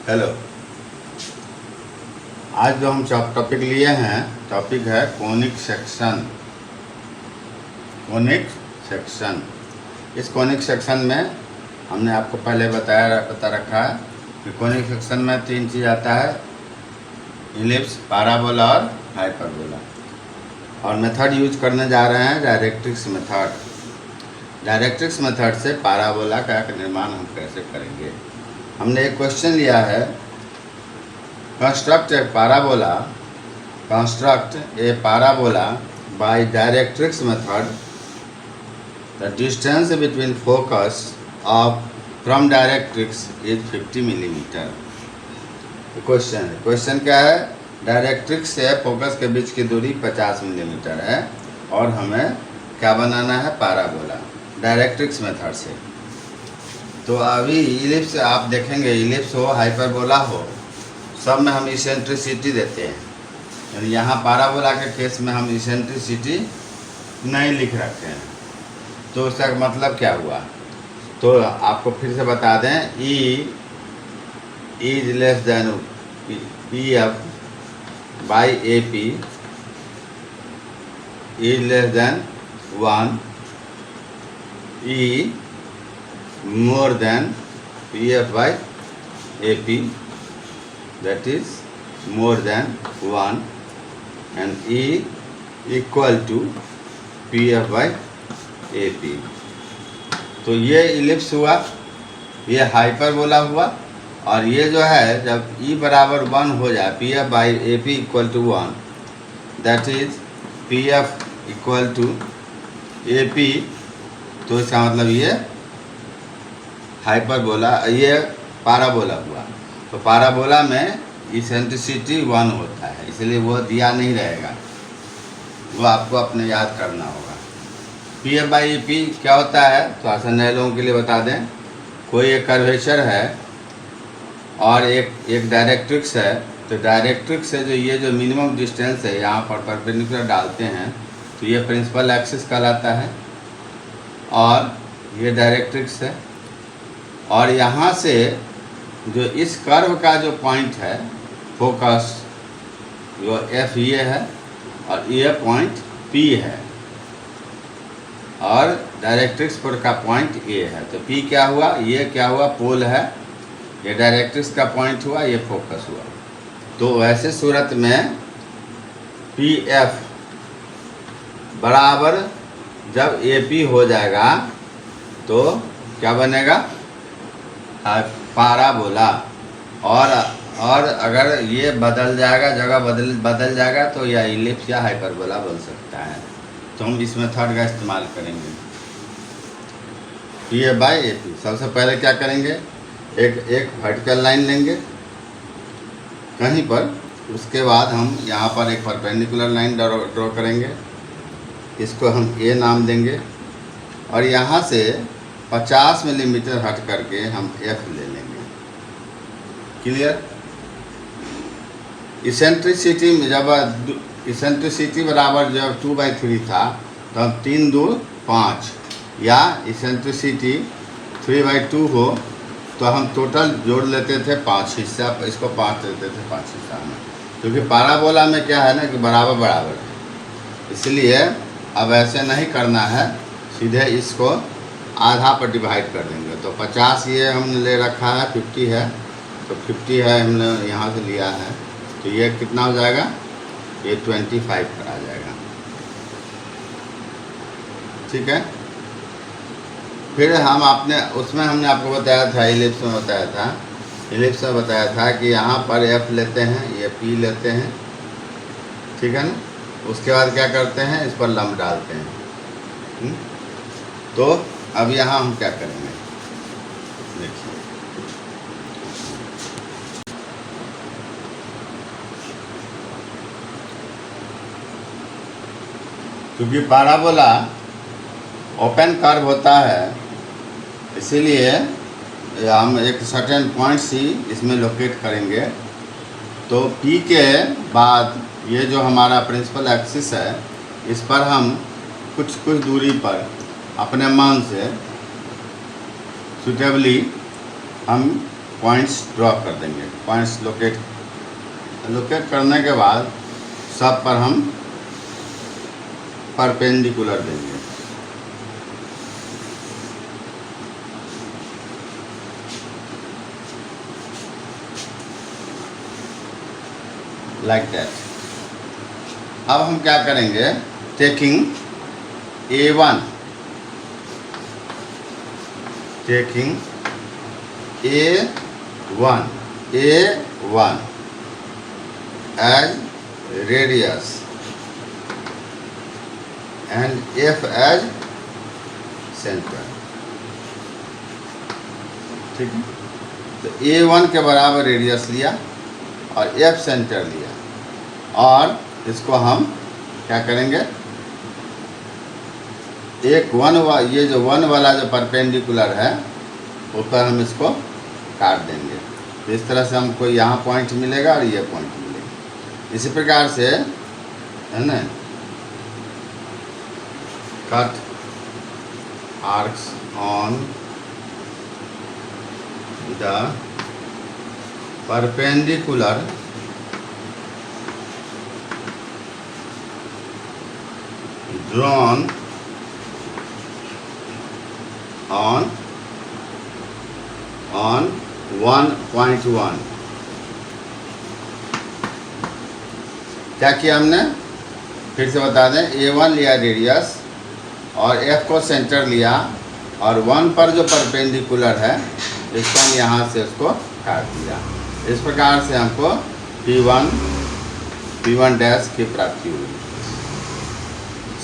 Hello. आज जो हम टॉपिक लिए हैं, टॉपिक है कोनिक सेक्शन। कोनिक सेक्शन, इस कोनिक सेक्शन में हमने आपको पहले बता रखा है कि कोनिक सेक्शन में तीन चीज़ आता है, इलिप्स, पाराबोला और हाइपरबोला। और मेथड यूज करने जा रहे हैं डायरेक्ट्रिक्स मेथड। डायरेक्ट्रिक्स मेथड से पाराबोला का निर्माण हम कैसे करेंगे। हमने एक क्वेश्चन लिया है, construct a parabola by directrix method, the distance between focus of from directrix is 50 millimetre. Question क्या है, डायरेक्ट्रिक्स से फोकस के बीच की दूरी 50 मिलीमीटर है और हमें क्या बनाना है, पाराबोला, डायरेक्ट्रिक्स मेथड से। तो अभी इलिप्स आप देखेंगे, इलिप्स हो हाइपरबोला हो, सब में हम इसेंट्रिसिटी देते हैं। यानी यहाँ पाराबोला के केस में हम इसेंट्रिसिटी नहीं लिख रखे हैं। तो उसका मतलब क्या हुआ, तो आपको फिर से बता दें, E is less than P F by A P is less than 1, E more than PF by AP, that is more than 1, and E equal to PF by AP। तो ये इलिप्स हुआ, ये हाइपरबोला हुआ, और ये जो है जब E बराबर 1 हो जाए, PF by AP equal to 1, that is PF equal to AP, तो इसका मतलब ये हाइपरबोला, ये पाराबोला हुआ। तो पाराबोला में इसेंट्रिसिटी 1 होता है, इसलिए वो दिया नहीं रहेगा, वो आपको अपने याद करना होगा। पी एफ बाई पी क्या होता है, तो ऐसा नए लोगों के लिए बता दें, कोई एक कर्वेचर है और एक डायरेक्ट्रिक्स है, तो डायरेक्ट्रिक्स से ये जो मिनिमम डिस्टेंस है यहाँ पर परपेंडिकुलर डालते हैं, तो ये प्रिंसिपल एक्सिस कहलाता है और ये डायरेक्ट्रिक्स है। और यहाँ से जो इस कर्व का जो पॉइंट है, फोकस जो एफ ये है और ये पॉइंट पी है, और डायरेक्ट्रिक्स पर का पॉइंट ए है। तो पी क्या हुआ, ये क्या हुआ, पोल है, ये डायरेक्ट्रिक्स का पॉइंट हुआ, ये फोकस हुआ। तो ऐसे सूरत में पी एफ बराबर जब ए पी हो जाएगा तो क्या बनेगा, पाराबोला। और अगर ये बदल जाएगा, जगह बदल जाएगा, तो यह इलिप्स या हाइपरबोला बन सकता है। तो हम इस मेथड का इस्तेमाल करेंगे, P A by A P. सबसे पहले क्या करेंगे, एक वर्टिकल लाइन लेंगे कहीं पर, उसके बाद हम यहाँ पर एक परपेंडिकुलर लाइन ड्रॉ करेंगे, इसको हम ए नाम देंगे, और यहाँ से 50 मिलीमीटर हट करके हम F ले लेंगे। क्लियर। इसेंट्रिसिटी में जब इसेंट्रिसिटी बराबर जब 2/3 था, तो हम 3 2 5, या इसेंट्रिसिटी 3/2 हो तो हम टोटल जोड़ लेते थे 5 हिस्सा, इसको 5 लेते थे 5 हिस्सा में, क्योंकि पाराबोला में क्या है ना कि बराबर बराबर है। इसलिए अब ऐसे नहीं करना है, सीधे इसको आधा पर डिवाइड कर देंगे। तो 50 ये हमने ले रखा है, 50 है, तो 50 है हमने यहाँ से लिया है, तो ये कितना हो जाएगा, ये 25 पर आ जाएगा। ठीक है। फिर हम आपने उसमें हमने आपको बताया था, इलिप्स में बताया था कि यहाँ पर F लेते हैं, ये P लेते हैं, ठीक है ना। उसके बाद क्या करते हैं, इस पर लंब डालते हैं। तो अब यहाँ हम क्या करेंगे, देखिए, क्योंकि पाराबोला ओपन कर्व होता है, इसीलिए हम एक सर्टेन पॉइंट सी इसमें लोकेट करेंगे। तो P के बाद ये जो हमारा प्रिंसिपल एक्सिस है, इस पर हम कुछ दूरी पर अपने मान से सुटेबली हम पॉइंट्स ड्रॉ कर देंगे। पॉइंट्स लोकेट करने के बाद सब पर हम परपेंडिकुलर देंगे। Like that. अब हम क्या करेंगे, taking A1 as radius and F as center। ठीक है, तो A1 के बराबर रेडियस लिया और F सेंटर लिया, और इसको हम क्या करेंगे, एक ये जो 1 वाला जो परपेंडिकुलर है ऊपर हम इसको काट देंगे। तो इस तरह से हमको यहाँ पॉइंट मिलेगा और ये पॉइंट मिलेगा। इसी प्रकार से है ना, cut arcs on the perpendicular drawn on 1.1। क्या किया हमने, फिर से बता दें, A1 लिया रेडियस और F को सेंटर लिया, और 1 पर जो परपेंडिकुलर है इसको हम यहाँ से उसको काट दिया। इस प्रकार से हमको P1 डैश की प्राप्ति हुई।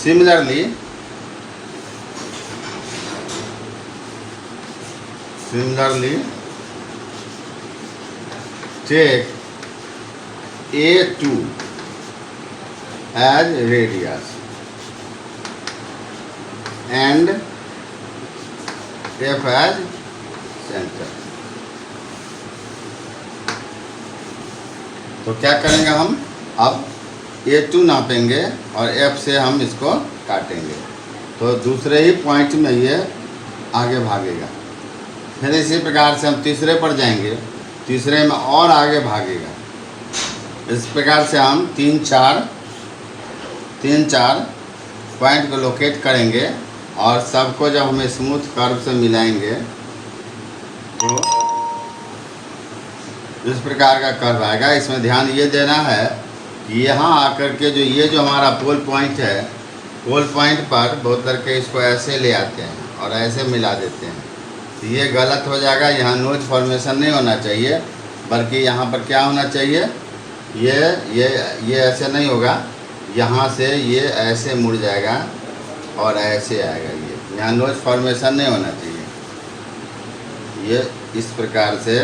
Similarly, take A2 as radius and F as center। तो क्या करेंगे हम, अब A2 नापेंगे और F से हम इसको काटेंगे, तो दूसरे ही पॉइंट में ये आगे भागेगा। फिर इसी प्रकार से हम तीसरे पर जाएंगे, तीसरे में और आगे भागेगा। इस प्रकार से हम तीन चार पॉइंट को लोकेट करेंगे, और सबको जब हम स्मूथ कर्व से मिलाएंगे तो इस प्रकार का कर्व आएगा। इसमें ध्यान ये देना है कि यहाँ आकर के ये जो हमारा पोल पॉइंट है, पोल पॉइंट पर बहुत लड़के इसको ऐसे ले आते हैं और ऐसे मिला देते हैं, तो ये गलत हो जाएगा। यहाँ नोच फॉर्मेशन नहीं होना चाहिए, बल्कि यहाँ पर क्या होना चाहिए, ये ऐसे नहीं होगा, यहाँ से ये ऐसे मुड़ जाएगा और ऐसे आएगा। ये यहाँ नोच फॉर्मेशन नहीं होना चाहिए। ये इस प्रकार से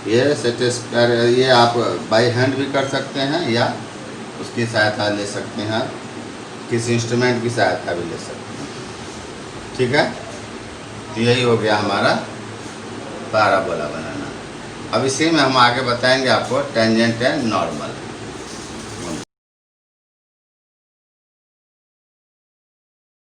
ये आप बाई हैंड भी कर सकते हैं या उसकी सहायता ले सकते हैं, किसी इंस्ट्रूमेंट की सहायता भी ले सकते हैं। ठीक है, तो यही हो गया हमारा पैराबोला बनाना। अब इसी में हम आगे बताएंगे आपको टेंजेंट एंड नॉर्मल।